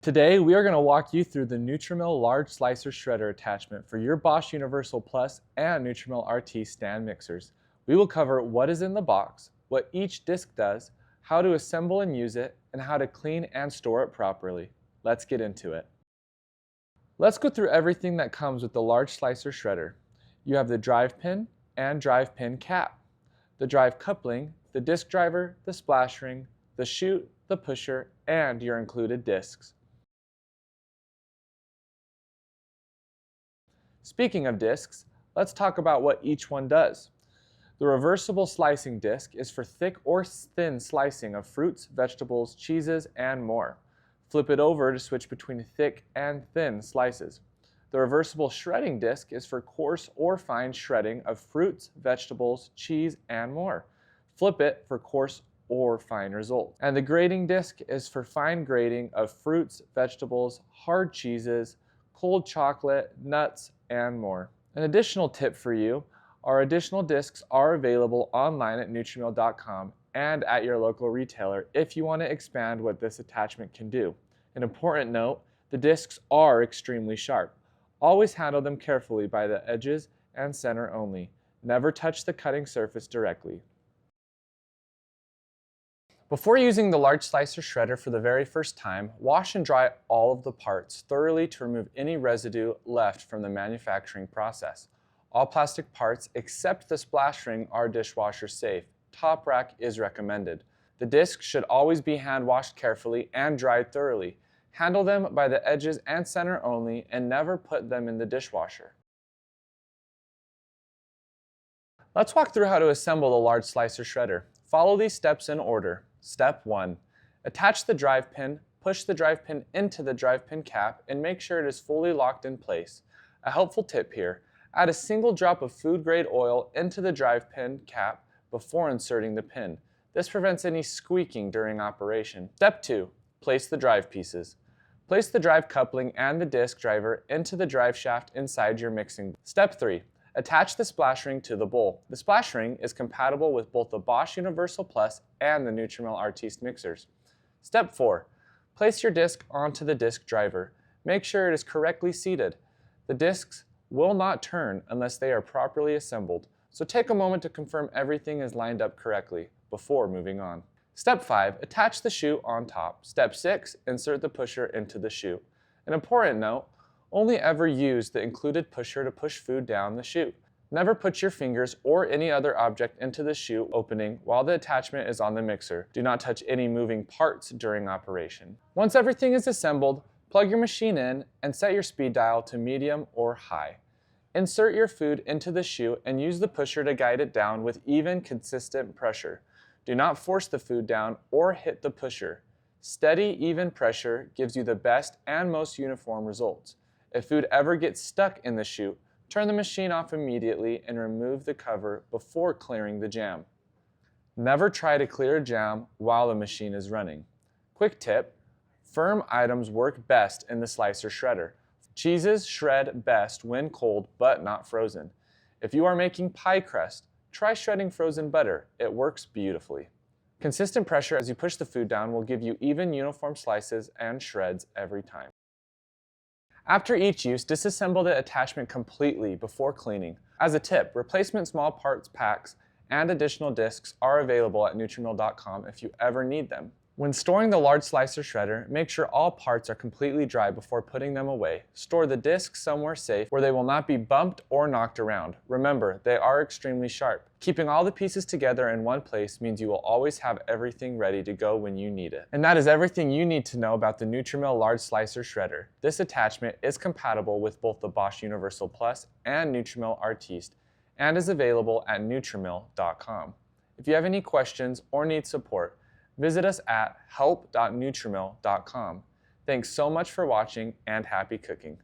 Today, we are going to walk you through the Nutrimill Large Slicer Shredder attachment for your Bosch Universal Plus and Nutrimill Artiste stand mixers. We will cover what is in the box, what each disc does, how to assemble and use it, and how to clean and store it properly. Let's get into it. Let's go through everything that comes with the Large Slicer Shredder. You have the drive pin and drive pin cap, the drive coupling, the disc driver, the splash ring, the chute, the pusher, and your included discs. Speaking of discs, let's talk about what each one does. The Reversible Slicing Disc is for thick or thin slicing of fruits, vegetables, cheeses, and more. Flip it over to switch between thick and thin slices. The Reversible Shredding Disc is for coarse or fine shredding of fruits, vegetables, cheese, and more. Flip it for coarse or fine results. And the Grating Disc is for fine grating of fruits, vegetables, hard cheeses, cold chocolate, nuts, and more. An additional tip for you, our additional discs are available online at Nutrimill.com and at your local retailer if you want to expand what this attachment can do. An important note, the discs are extremely sharp. Always handle them carefully by the edges and center only. Never touch the cutting surface directly. Before using the Large Slicer Shredder for the very first time, wash and dry all of the parts thoroughly to remove any residue left from the manufacturing process. All plastic parts except the splash ring are dishwasher safe. Top rack is recommended. The discs should always be hand washed carefully and dried thoroughly. Handle them by the edges and center only and never put them in the dishwasher. Let's walk through how to assemble the Large Slicer Shredder. Follow these steps in order. Step 1. Attach the drive pin, push the drive pin into the drive pin cap, and make sure it is fully locked in place. A helpful tip here, add a single drop of food grade oil into the drive pin cap before inserting the pin. This prevents any squeaking during operation. Step 2. Place the drive pieces. Place the drive coupling and the disc driver into the drive shaft inside your mixing. Step 3. Attach the splash ring to the bowl. The splash ring is compatible with both the Bosch Universal Plus and the Nutrimill Artiste mixers. Step 4. Place your disc onto the disc driver. Make sure it is correctly seated. The discs will not turn unless they are properly assembled, so take a moment to confirm everything is lined up correctly before moving on. Step 5. Attach the chute on top. Step 6. Insert the pusher into the chute. An important note, only ever use the included pusher to push food down the chute. Never put your fingers or any other object into the chute opening while the attachment is on the mixer. Do not touch any moving parts during operation. Once everything is assembled, plug your machine in and set your speed dial to medium or high. Insert your food into the chute and use the pusher to guide it down with even, consistent pressure. Do not force the food down or hit the pusher. Steady, even pressure gives you the best and most uniform results. If food ever gets stuck in the chute, turn the machine off immediately and remove the cover before clearing the jam. Never try to clear a jam while the machine is running. Quick tip, firm items work best in the slicer shredder. Cheeses shred best when cold but not frozen. If you are making pie crust, try shredding frozen butter. It works beautifully. Consistent pressure as you push the food down will give you even, uniform slices and shreds every time. After each use, disassemble the attachment completely before cleaning. As a tip, replacement small parts packs and additional discs are available at Nutrimill.com if you ever need them. When storing the Large Slicer Shredder, make sure all parts are completely dry before putting them away. Store the discs somewhere safe where they will not be bumped or knocked around. Remember, they are extremely sharp. Keeping all the pieces together in one place means you will always have everything ready to go when you need it. And that is everything you need to know about the Nutrimill Large Slicer Shredder. This attachment is compatible with both the Bosch Universal Plus and Nutrimill Artiste and is available at Nutrimill.com. If you have any questions or need support, visit us at help.nutrimill.com. Thanks so much for watching and happy cooking.